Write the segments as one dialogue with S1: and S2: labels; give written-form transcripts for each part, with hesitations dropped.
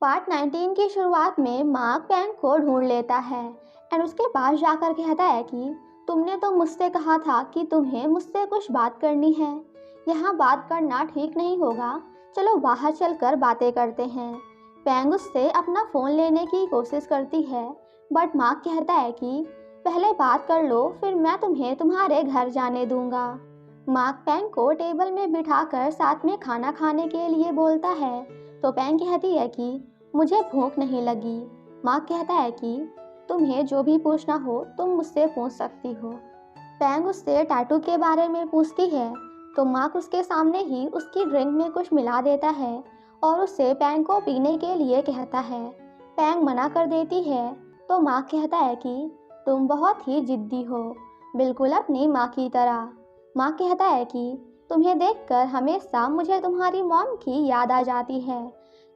S1: Part 19 की शुरुआत में मार्क पैंग को ढूंढ लेता है एंड उसके पास जाकर कहता है कि तुमने तो मुझसे कहा था कि तुम्हें मुझसे कुछ बात करनी है। यहाँ बात करना ठीक नहीं होगा, चलो बाहर चलकर बातें करते हैं। पैंग उससे अपना फ़ोन लेने की कोशिश करती है, बट मार्क कहता है कि पहले बात कर लो, फिर मैं तुम्हें तुम्हारे घर जाने दूंगा। मार्क पैंग को टेबल में बिठाकर साथ में खाना खाने के लिए बोलता है, तो पैंग कहती है कि मुझे भूख नहीं लगी। मार्क कहता है कि तुम्हें जो भी पूछना हो तुम मुझसे पूछ सकती हो। पैंग उससे टैटू के बारे में पूछती है, तो मार्क उसके सामने ही उसकी ड्रिंक में कुछ मिला देता है और उससे पैंग को पीने के लिए कहता है। पैंग मना कर देती है, तो मार्क कहता है कि तुम बहुत ही जिद्दी हो, बिल्कुल अपनी माँ की तरह। मार्क कहता है कि तुम्हें देखकर हमेशा मुझे तुम्हारी मॉम की याद आ जाती है।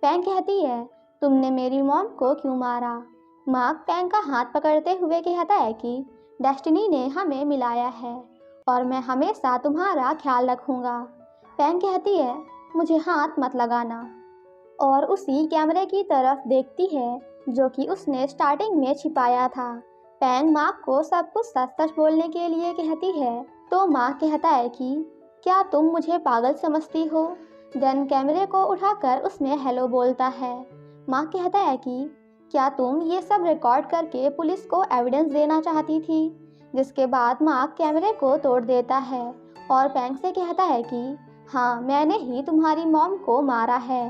S1: पैंग कहती है, तुमने मेरी मॉम को क्यों मारा? मार्क पैंग का हाथ पकड़ते हुए कहता है कि डेस्टिनी ने हमें मिलाया है और मैं हमेशा तुम्हारा ख्याल रखूंगा। पैंग कहती है, मुझे हाथ मत लगाना, और उसी कैमरे की तरफ देखती है जो कि उसने स्टार्टिंग में छिपाया था। पैंग मार्क को सब कुछ सच सच बोलने के लिए कहती है, तो मार्क कहता है कि क्या तुम मुझे पागल समझती हो? देन कैमरे को उठाकर उसमें हेलो बोलता है। मार्क कहता है कि क्या तुम ये सब रिकॉर्ड करके पुलिस को एविडेंस देना चाहती थी? जिसके बाद मार्क कैमरे को तोड़ देता है और पैंग से कहता है कि हाँ, मैंने ही तुम्हारी मॉम को मारा है।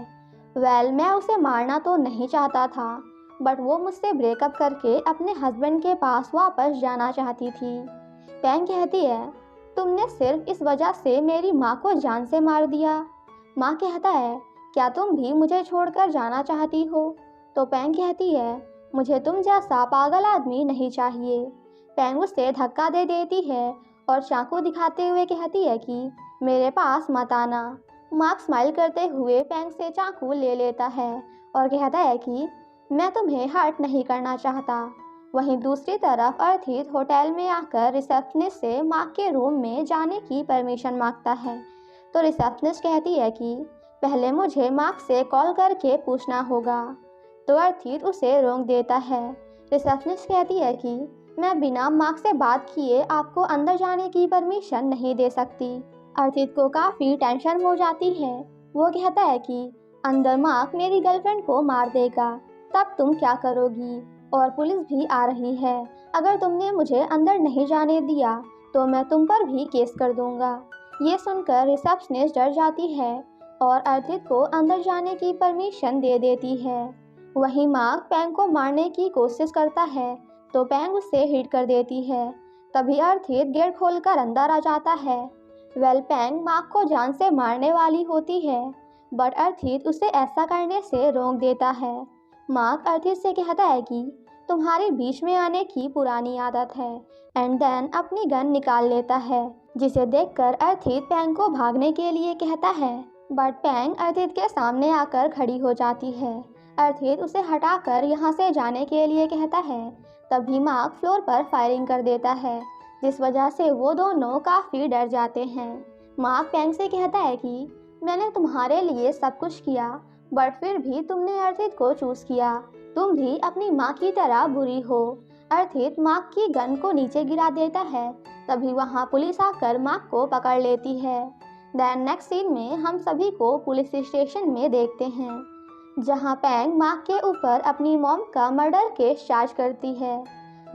S1: मैं उसे मारना तो नहीं चाहता था, बट वो मुझसे ब्रेकअप करके अपने हस्बैंड के पास वापस जाना चाहती थी। पैंग कहती है, तुमने सिर्फ इस वजह से मेरी माँ को जान से मार दिया। माँ कहता है, क्या तुम भी मुझे छोड़कर जाना चाहती हो? तो पैंग कहती है, मुझे तुम जैसा पागल आदमी नहीं चाहिए। पैंग उसे धक्का दे देती है और चाकू दिखाते हुए कहती है कि मेरे पास मत आना। मार्क स्माइल करते हुए पैंग से चाकू ले लेता है और कहता है कि मैं तुम्हें हर्ट नहीं करना चाहता। वहीं दूसरी तरफ अर्थित होटल में आकर रिसेप्शनिस्ट से मार्क के रूम में जाने की परमिशन मांगता है, तो रिसेप्शनिस्ट कहती है कि पहले मुझे मार्क से कॉल करके पूछना होगा, तो अर्थित उसे रोक देता है। रिसेप्शनिस्ट कहती है कि मैं बिना मार्क से बात किए आपको अंदर जाने की परमिशन नहीं दे सकती। अर्थित को काफ़ी टेंशन हो जाती है। वो कहता है कि अंदर मार्क मेरी गर्लफ्रेंड को मार देगा, तब तुम क्या करोगी? और पुलिस भी आ रही है, अगर तुमने मुझे अंदर नहीं जाने दिया तो मैं तुम पर भी केस कर दूंगा। ये सुनकर रिसेप्शनिस्ट डर जाती है और अर्थित को अंदर जाने की परमिशन दे देती है। वहीं मार्क पैंग को मारने की कोशिश करता है, तो पैंग उसे हिट कर देती है। तभी अर्थित गेट खोलकर अंदर आ जाता है। पैंग मार्क को जान से मारने वाली होती है, बट अर्थित उसे ऐसा करने से रोक देता है। मार्क अर्थित से कहता है कि तुम्हारे बीच में आने की पुरानी आदत है, एंड देन अपनी गन निकाल लेता है, जिसे देखकर अर्थित पैंग को भागने के लिए कहता है, बट पैंग अर्थित के सामने आकर खड़ी हो जाती है। अर्थित उसे हटाकर यहाँ से जाने के लिए कहता है। तभी मार्क फ्लोर पर फायरिंग कर देता है, जिस वजह से वो दोनों काफ़ी डर जाते हैं। मार्क पैंग से कहता है कि मैंने तुम्हारे लिए सब कुछ किया, बट फिर भी तुमने अर्थित को चूज़ किया, तुम भी अपनी माँ की तरह बुरी हो। अर्थित मार्क की गन को नीचे गिरा देता है। तभी वहाँ पुलिस आकर मार्क को पकड़ लेती है। देन नेक्स्ट सीन में हम सभी को पुलिस स्टेशन में देखते हैं, जहाँ पैंग मार्क के ऊपर अपनी मॉम का मर्डर केस चार्ज करती है,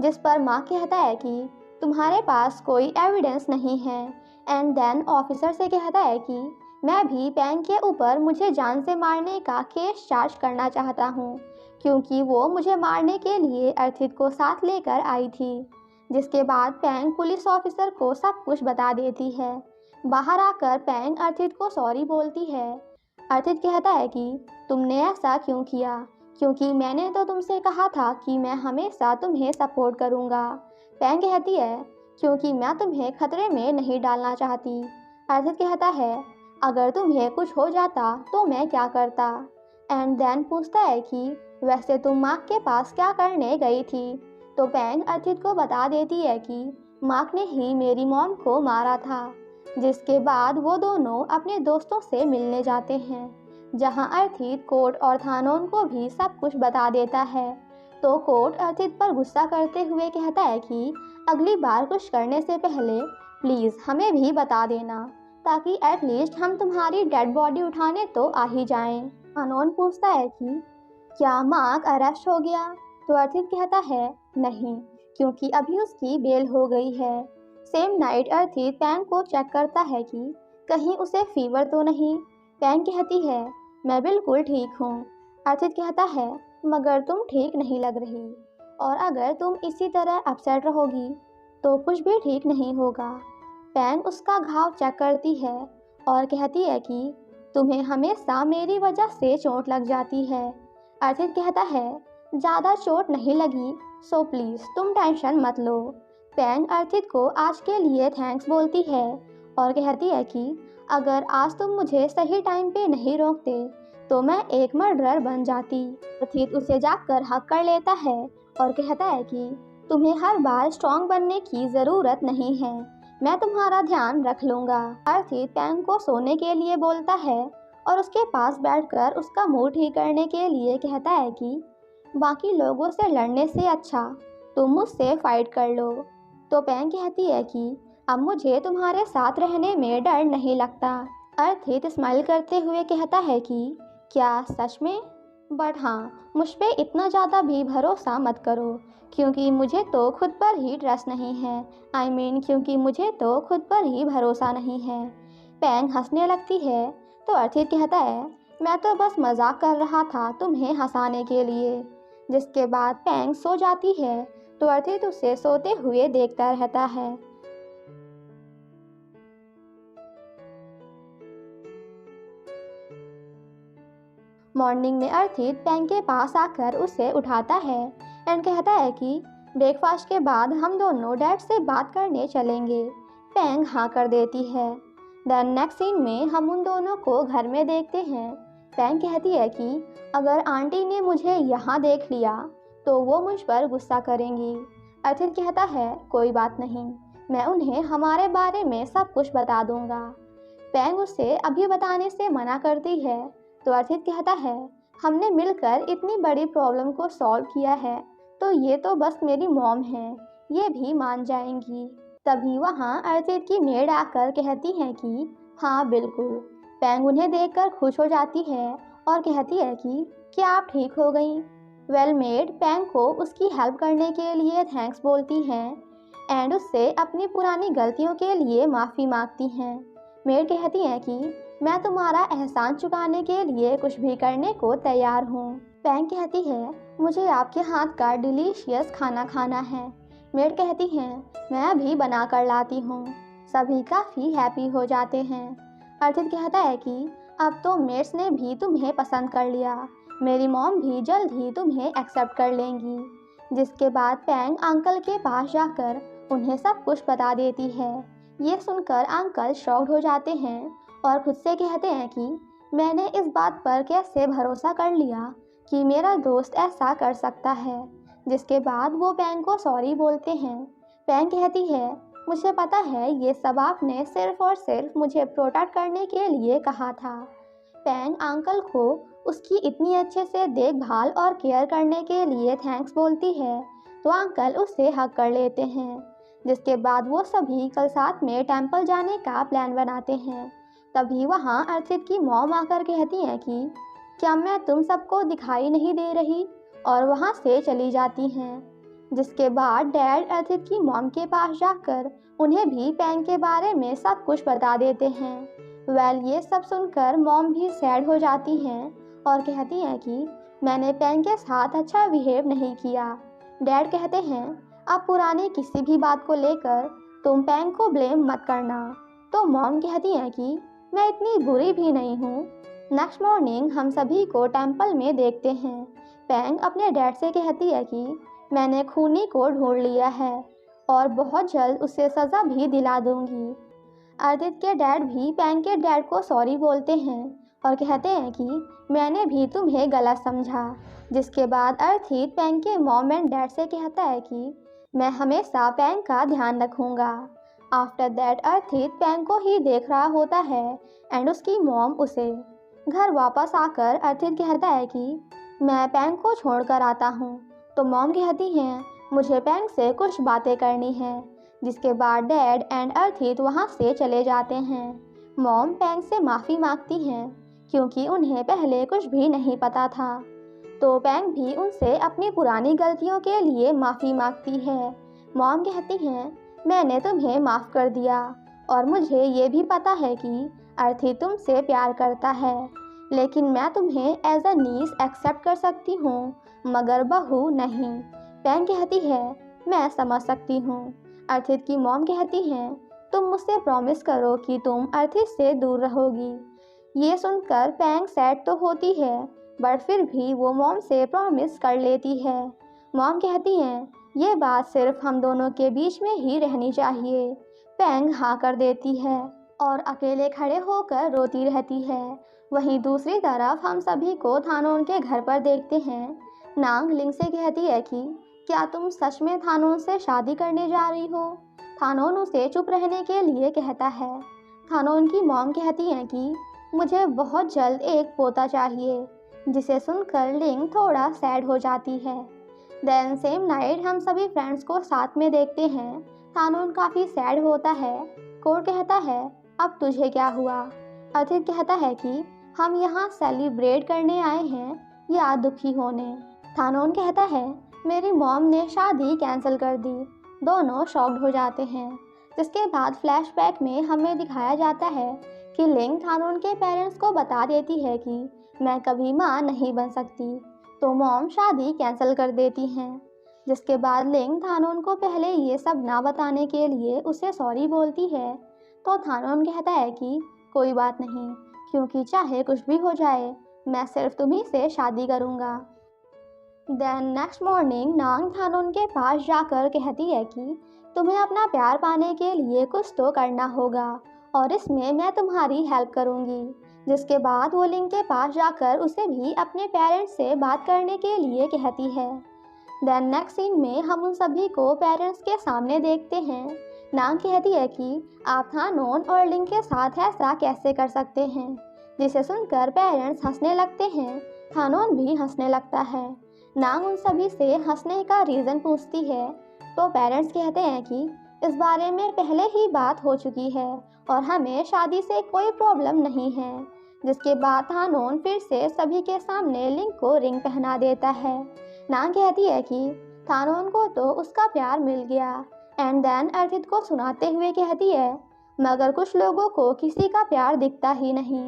S1: जिस पर मार्क कहता है कि तुम्हारे पास कोई एविडेंस नहीं है। एंड देन ऑफिसर से कहता है कि मैं भी पैंग के ऊपर मुझे जान से मारने का केस चार्ज करना चाहता हूँ, क्योंकि वो मुझे मारने के लिए अर्थित को साथ लेकर आई थी। जिसके बाद पैंग पुलिस ऑफिसर को सब कुछ बता देती है। बाहर आकर पैंग अर्थित को सॉरी बोलती है। अर्थित कहता है कि तुमने ऐसा क्यों किया, क्योंकि मैंने तो तुमसे कहा था कि मैं हमेशा तुम्हें सपोर्ट करूँगा। पैंग कहती है, क्योंकि मैं तुम्हें खतरे में नहीं डालना चाहती। अर्थित कहता है, अगर तुम्हें कुछ हो जाता तो मैं क्या करता? एंड देन पूछता है कि वैसे तुम मार्क के पास क्या करने गई थी? तो पैंग अर्थित को बता देती है कि मार्क ने ही मेरी मॉम को मारा था। जिसके बाद वो दोनों अपने दोस्तों से मिलने जाते हैं। जहां अर्थित कोर्ट और थानोन को भी सब कुछ बता देता है। तो कोर्ट अर्थित पर गुस्सा करते हुए कहता है कि अगली बार कुछ करने से पहले प्लीज़ हमें भी बता देना, ताकि एटलीस्ट हम तुम्हारी डेड बॉडी उठाने तो आ ही जाएं। थानोन पूछता है कि क्या मार्क अरेस्ट हो गया? तो अर्थित कहता है नहीं, क्योंकि अभी उसकी बेल हो गई है। सेम नाइट अर्थित पैंग को चेक करता है कि कहीं उसे फीवर तो नहीं। पैंग कहती है मैं बिल्कुल ठीक हूँ। अर्थित कहता है मगर तुम ठीक नहीं लग रही, और अगर तुम इसी तरह अपसेट रहोगी तो कुछ भी ठीक नहीं होगा। पैंग उसका घाव चेक करती है और कहती है कि तुम्हें हमेशा मेरी वजह से चोट लग जाती है। अर्थित कहता है ज़्यादा चोट नहीं लगी, सो प्लीज़ तुम टेंशन मत लो। पैंग अर्थित को आज के लिए थैंक्स बोलती है और कहती है कि अगर आज तुम मुझे सही टाइम पे नहीं रोकते तो मैं एक मर्डरर बन जाती। अर्थित उसे जाकर हक कर लेता है और कहता है कि तुम्हें हर बार स्ट्रॉन्ग बनने की ज़रूरत नहीं है, मैं तुम्हारा ध्यान रख लूँगा। अर्थित पैंग को सोने के लिए बोलता है और उसके पास बैठकर उसका मूड ठीक करने के लिए कहता है कि बाकी लोगों से लड़ने से अच्छा तुम मुझसे फाइट कर लो। तो पैंग कहती है कि अब मुझे तुम्हारे साथ रहने में डर नहीं लगता। अर्थित स्माइल करते हुए कहता है कि क्या सच में? बट हाँ, मुझ पे इतना ज़्यादा भी भरोसा मत करो, क्योंकि मुझे तो खुद पर ही ट्रस्ट नहीं है। क्योंकि मुझे तो खुद पर ही भरोसा नहीं है। पैंग हंसने लगती है तो अर्थित कहता है मैं तो बस मजाक कर रहा था तुम्हें हंसाने के लिए। जिसके बाद पैंग सो जाती है तो अर्थित उसे सोते हुए देखता रहता है। मॉर्निंग में अर्थित पैंग के पास आकर उसे उठाता है एंड कहता है कि ब्रेकफास्ट के बाद हम दोनों डैड से बात करने चलेंगे। पैंग हाँ कर देती है। देन नेक्स्ट सीन में हम उन दोनों को घर में देखते हैं। पैंग कहती है कि अगर आंटी ने मुझे यहाँ देख लिया तो वो मुझ पर गुस्सा करेंगी। अर्थित कहता है कोई बात नहीं, मैं उन्हें हमारे बारे में सब कुछ बता दूंगा। पैंग उसे अभी बताने से मना करती है तो अर्थित कहता है हमने मिलकर इतनी बड़ी प्रॉब्लम को सॉल्व किया है तो ये तो बस मेरी मॉम है, ये भी मान जाएंगी। तभी वहाँ अर्थित की मेड आकर कहती है कि हाँ बिल्कुल। पैंग उन्हें देखकर खुश हो जाती है और कहती है कि क्या आप ठीक हो गई? वेल मेड पैंग को उसकी हेल्प करने के लिए थैंक्स बोलती हैं एंड उससे अपनी पुरानी गलतियों के लिए माफ़ी मांगती हैं। मेड कहती है कि मैं तुम्हारा एहसान चुकाने के लिए कुछ भी करने को तैयार हूँ। पैंग कहती है मुझे आपके हाथ का डिलीशियस खाना खाना है। मेड कहती है मैं अभी बना कर लाती हूँ। सभी काफ़ी हैप्पी हो जाते हैं। अर्थित कहता है कि अब तो मेड्स ने भी तुम्हें पसंद कर लिया, मेरी मॉम भी जल्द ही तुम्हें एक्सेप्ट कर लेंगी। जिसके बाद पैंग अंकल के पास जाकर उन्हें सब कुछ बता देती है। ये सुनकर अंकल शॉक्ड हो जाते हैं और खुद से कहते हैं कि मैंने इस बात पर कैसे भरोसा कर लिया कि मेरा दोस्त ऐसा कर सकता है। जिसके बाद वो पैंग को सॉरी बोलते हैं। पैंग कहती है मुझे पता है ये सब आपने सिर्फ और सिर्फ मुझे प्रोटेक्ट करने के लिए कहा था। पैंग अंकल को उसकी इतनी अच्छे से देखभाल और केयर करने के लिए थैंक्स बोलती है तो अंकल उससे हक कर लेते हैं। जिसके बाद वो सभी कल साथ में टेंपल जाने का प्लान बनाते हैं। तभी वहाँ अर्थित की मॉम आकर कहती हैं कि क्या मैं तुम सबको दिखाई नहीं दे रही, और वहाँ से चली जाती हैं। जिसके बाद डैड अर्थित की मॉम के पास जाकर उन्हें भी पैंग के बारे में सब कुछ बता देते हैं। वेल ये सब सुनकर मॉम भी सैड हो जाती हैं और कहती हैं कि मैंने पैंग के साथ अच्छा बिहेव नहीं किया। डैड कहते हैं अब पुरानी किसी भी बात को लेकर तुम पैंग को ब्लेम मत करना। तो मॉम कहती हैं कि मैं इतनी बुरी भी नहीं हूँ। नेक्स्ट मॉर्निंग हम सभी को टेंपल में देखते हैं। पैंग अपने डैड से कहती है कि मैंने खूनी को ढूंढ लिया है और बहुत जल्द उसे सज़ा भी दिला दूंगी। अर्थित के डैड भी पैंग के डैड को सॉरी बोलते हैं और कहते हैं कि मैंने भी तुम्हें गलत समझा। जिसके बाद अर्थित पैंग के मॉम एंड डैड से कहता है कि मैं हमेशा पैंग का ध्यान रखूँगा। आफ्टर दैट अर्थित पैंग को ही देख रहा होता है एंड उसकी मॉम उसे। घर वापस आकर अर्थित कहता है कि मैं पैंग को छोड़कर आता हूँ। तो मॉम कहती हैं मुझे पैंग से कुछ बातें करनी है, जिसके बाद डैड एंड अर्थित वहाँ से चले जाते हैं। मॉम पैंग से माफ़ी मांगती हैं क्योंकि उन्हें पहले कुछ भी नहीं पता था। तो पैंग भी उनसे अपनी पुरानी गलतियों के लिए माफ़ी मांगती है। मॉम कहती हैं मैंने तुम्हें माफ़ कर दिया और मुझे ये भी पता है कि अर्थित तुमसे प्यार करता है, लेकिन मैं तुम्हें एज अ नीस एक्सेप्ट कर सकती हूँ मगर बहू नहीं। पैंग कहती है मैं समझ सकती हूँ। अर्थित की मॉम कहती हैं तुम मुझसे प्रॉमिस करो कि तुम अर्थित से दूर रहोगी। ये सुनकर पैंग सैड तो होती है बट फिर भी वो मॉम से प्रॉमिस कर लेती है। मॉम कहती हैं ये बात सिर्फ हम दोनों के बीच में ही रहनी चाहिए। पैंग हाँ कर देती है और अकेले खड़े होकर रोती रहती है। वहीं दूसरी तरफ हम सभी को थानोन के घर पर देखते हैं। नांग लिंग से कहती है कि क्या तुम सच में थानोन से शादी करने जा रही हो? थानोन उसे चुप रहने के लिए कहता है। थानोन की मॉम कहती हैं कि मुझे बहुत जल्द एक पोता चाहिए, जिसे सुनकर लिंग थोड़ा सैड हो जाती है। देन सेम नाइट हम सभी फ्रेंड्स को साथ में देखते हैं। थानोन काफ़ी सैड होता है। कोड कहता है अब तुझे क्या हुआ? अर्थित कहता है कि हम यहाँ सेलिब्रेट करने आए हैं या दुखी होने? थानोन कहता है मेरी मॉम ने शादी कैंसिल कर दी। दोनों शॉक्ड हो जाते हैं। जिसके बाद फ्लैशबैक में हमें दिखाया जाता है कि लिंग थानोन के पेरेंट्स को बता देती है कि मैं कभी माँ नहीं बन सकती, तो मॉम शादी कैंसिल कर देती हैं। जिसके बाद लिंग थानोन को पहले ये सब ना बताने के लिए उसे सॉरी बोलती है। तो थानोन कहता है कि कोई बात नहीं, क्योंकि चाहे कुछ भी हो जाए मैं सिर्फ तुम्ही से शादी करूँगा। देन नेक्स्ट मॉर्निंग नांग थानोन के पास जाकर कहती है कि तुम्हें अपना प्यार पाने के लिए कुछ तो करना होगा और इसमें मैं तुम्हारी हेल्प करूँगी। जिसके बाद वो लिंग के पास जाकर उसे भी अपने पेरेंट्स से बात करने के लिए कहती है। देन नेक्स्ट सीन में हम उन सभी को पेरेंट्स के सामने देखते हैं। नांग कहती है कि आप थानोन और लिंग के साथ ऐसा कैसे कर सकते हैं, जिसे सुनकर पेरेंट्स हंसने लगते हैं। थानोन भी हंसने लगता है। नांग उन सभी से हंसने का रीज़न पूछती है, तो पेरेंट्स कहते हैं कि इस बारे में पहले ही बात हो चुकी है और हमें शादी से कोई प्रॉब्लम नहीं है। जिसके बाद थानोन फिर से सभी के सामने लिंग को रिंग पहना देता है। नांग कहती है कि थानोन को तो उसका प्यार मिल गया एंड देन अर्थित को सुनाते हुए कहती है मगर कुछ लोगों को किसी का प्यार दिखता ही नहीं।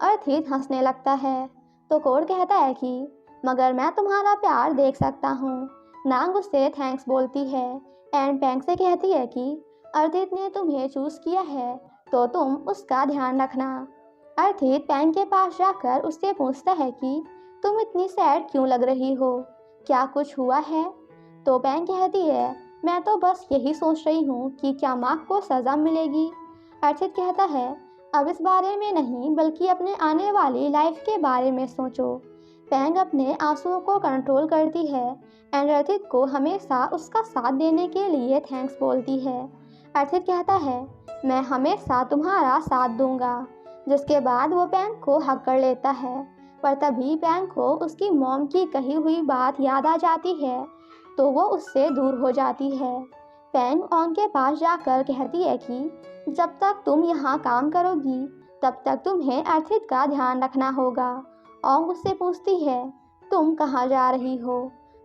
S1: अर्थित हंसने लगता है। तो कोड कहता है कि मगर मैं तुम्हारा प्यार देख सकता हूँ। नांग उससे थैंक्स बोलती है एंड पैंग से कहती है कि अर्थित ने तुम्हें चूज़ किया है तो तुम उसका ध्यान रखना। अर्थित पैंग के पास जाकर उससे पूछता है कि तुम इतनी सैड क्यों लग रही हो, क्या कुछ हुआ है? तो पैंग कहती है मैं तो बस यही सोच रही हूँ कि क्या माँ को सज़ा मिलेगी। अर्थित कहता है अब इस बारे में नहीं बल्कि अपने आने वाली लाइफ के बारे में सोचो। पैंग अपने आंसुओं को कंट्रोल करती है एंड अर्थित को हमेशा उसका साथ देने के लिए थैंक्स बोलती है। अर्थित कहता है मैं हमेशा तुम्हारा साथ दूंगा। जिसके बाद वो पैंग को हग कर लेता है, पर तभी पैंग को उसकी मॉम की कही हुई बात याद आ जाती है, तो वो उससे दूर हो जाती है। पैंग ऑन के पास जाकर कहती है कि जब तक तुम यहाँ काम करोगी तब तक तुम्हें अर्थित का ध्यान रखना होगा। ओंग उससे पूछती है तुम कहाँ जा रही हो?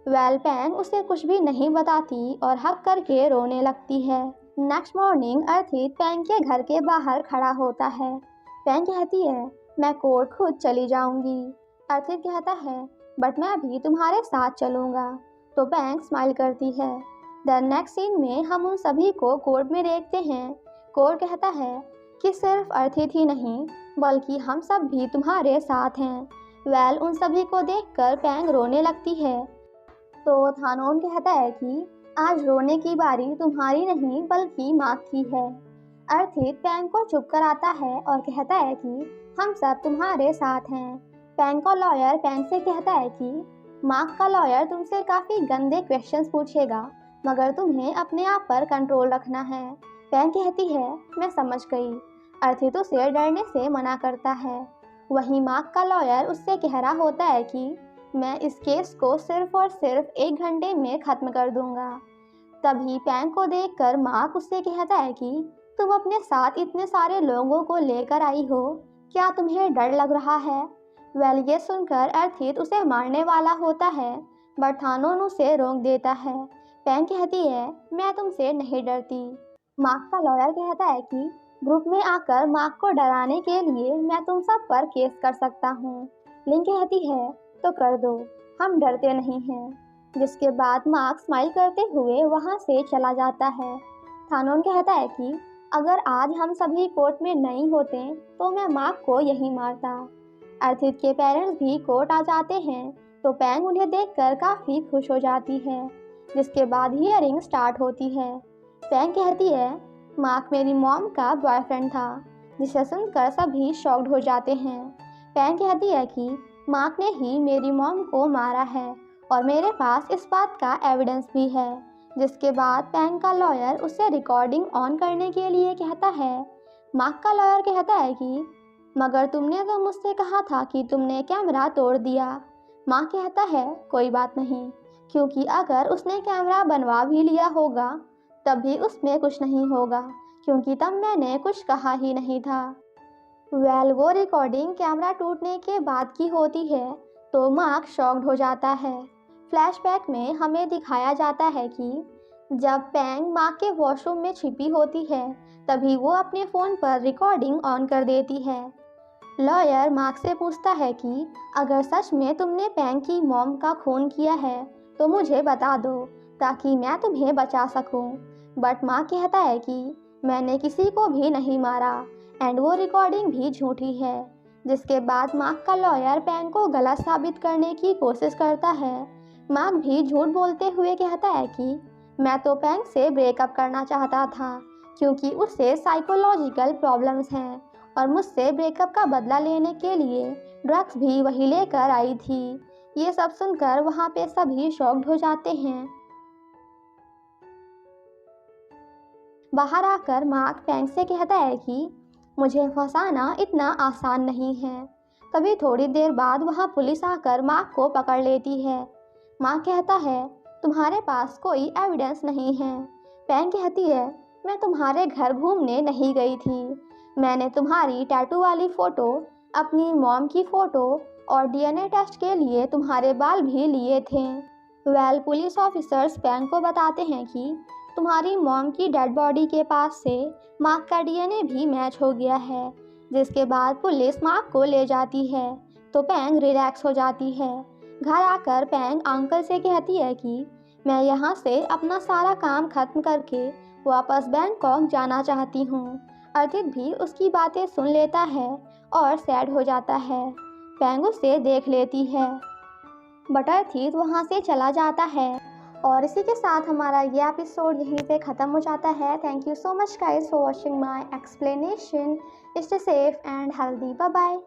S1: पैंग उसे कुछ भी नहीं बताती और हक करके रोने लगती है। नेक्स्ट मॉर्निंग अर्थित पैंग के घर के बाहर खड़ा होता है। पैंग कहती है मैं कोर्ट खुद चली जाऊंगी। अर्थित कहता है बट मैं भी तुम्हारे साथ चलूँगा। तो पैंग स्माइल करती है। द नेक्स्ट सीन में हम उन सभी को कोर्ट में देखते हैं। कोर्ट कहता है कि सिर्फ अर्थित ही नहीं बल्कि हम सब भी तुम्हारे साथ हैं। उन सभी को देखकर पैंग रोने लगती है। तो थानोन कहता है कि आज रोने की बारी तुम्हारी नहीं बल्कि माँ की है। अर्थित पैंग को चुप कराता है और कहता है कि हम सब तुम्हारे साथ हैं। पैंग का लॉयर पैंग से कहता है कि मार्क का लॉयर तुमसे काफ़ी गंदे क्वेश्चंस पूछेगा मगर तुम्हें अपने आप पर कंट्रोल रखना है। पैंग कहती है मैं समझ गई। अर्थित उसे डरने से मना करता है। वहीं मार्क का लॉयर उससे कह रहा होता है कि मैं इस केस को सिर्फ और सिर्फ 1 घंटे में ख़त्म कर दूंगा। तभी पैंग को देखकर मार्क उससे कहता है कि तुम अपने साथ इतने सारे लोगों को लेकर आई हो, क्या तुम्हें डर लग रहा है? ये सुनकर अर्थित उसे मारने वाला होता है, बट थानोन उसे रोक देता है। पैंग कहती है मैं तुमसे नहीं डरती। मार्क का लॉयर कहता है कि ग्रुप में आकर मार्क को डराने के लिए मैं तुम सब पर केस कर सकता हूँ। लिन कहती है तो कर दो, हम डरते नहीं हैं। जिसके बाद मार्क स्माइल करते हुए वहाँ से चला जाता है। थानोन कहता है कि अगर आज हम सभी कोर्ट में नहीं होते तो मैं मार्क को यहीं मारता। अर्थित के पेरेंट्स भी कोर्ट आ जाते हैं तो पैंग उन्हें देखकर काफ़ी खुश हो जाती है। जिसके बाद हियरिंग स्टार्ट होती है। पैंग कहती है मार्क मेरी मॉम का बॉयफ्रेंड था, जिसे सुनकर सभी शॉक्ड हो जाते हैं। पैंग कहती है कि मार्क ने ही मेरी मॉम को मारा है और मेरे पास इस बात का एविडेंस भी है। जिसके बाद पैंग का लॉयर उसे रिकॉर्डिंग ऑन करने के लिए कहता है। मार्क का लॉयर कहता है कि मगर तुमने तो मुझसे कहा था कि तुमने कैमरा तोड़ दिया। मार्क कहता है कोई बात नहीं, क्योंकि अगर उसने कैमरा बनवा भी लिया होगा तब भी उसमें कुछ नहीं होगा, क्योंकि तब मैंने कुछ कहा ही नहीं था। वो रिकॉर्डिंग कैमरा टूटने के बाद की होती है तो मार्क शॉक्ड हो जाता है। फ्लैशबैक में हमें दिखाया जाता है कि जब पैंग मार्क के वॉशरूम में छिपी होती है तभी वो अपने फ़ोन पर रिकॉर्डिंग ऑन कर देती है। लॉयर मार्क से पूछता है कि अगर सच में तुमने पैंग की मॉम का खून किया है तो मुझे बता दो ताकि मैं तुम्हें बचा सकूं। बट मार्क कहता है कि मैंने किसी को भी नहीं मारा एंड वो रिकॉर्डिंग भी झूठी है। जिसके बाद मार्क का लॉयर पैंग को गलत साबित करने की कोशिश करता है। मार्क भी झूठ बोलते हुए कहता है कि मैं तो पैंग से ब्रेकअप करना चाहता था, क्योंकि उससे साइकोलॉजिकल प्रॉब्लम्स हैं और मुझसे ब्रेकअप का बदला लेने के लिए ड्रग्स भी वही लेकर आई थी। ये सब सुनकर वहाँ पे सभी शॉक्ड हो जाते हैं। बाहर आकर मार्क पैंग से कहता है कि मुझे फंसाना इतना आसान नहीं है। तभी थोड़ी देर बाद वहाँ पुलिस आकर मार्क को पकड़ लेती है। मार्क कहता है तुम्हारे पास कोई एविडेंस नहीं है। पैंग कहती है मैं तुम्हारे घर घूमने नहीं गई थी, मैंने तुम्हारी टैटू वाली फ़ोटो, अपनी मॉम की फ़ोटो और डीएनए टेस्ट के लिए तुम्हारे बाल भी लिए थे। पुलिस ऑफिसर्स पैंग को बताते हैं कि तुम्हारी मॉम की डेड बॉडी के पास से मार्क का डीएनए भी मैच हो गया है। जिसके बाद पुलिस मार्क को ले जाती है तो पैंग रिलैक्स हो जाती है। घर आकर पैंग अंकल से कहती है कि मैं यहाँ से अपना सारा काम खत्म करके वापस बैंकॉक जाना चाहती हूँ। अर्थित भी उसकी बातें सुन लेता है और सैड हो जाता है। पैंग उसे देख लेती है बट अर्थित वहाँ से चला जाता है। और इसी के साथ हमारा ये एपिसोड यहीं पे ख़त्म हो जाता है। Thank you so much guys for watching my explanation. Stay safe and healthy. Bye bye.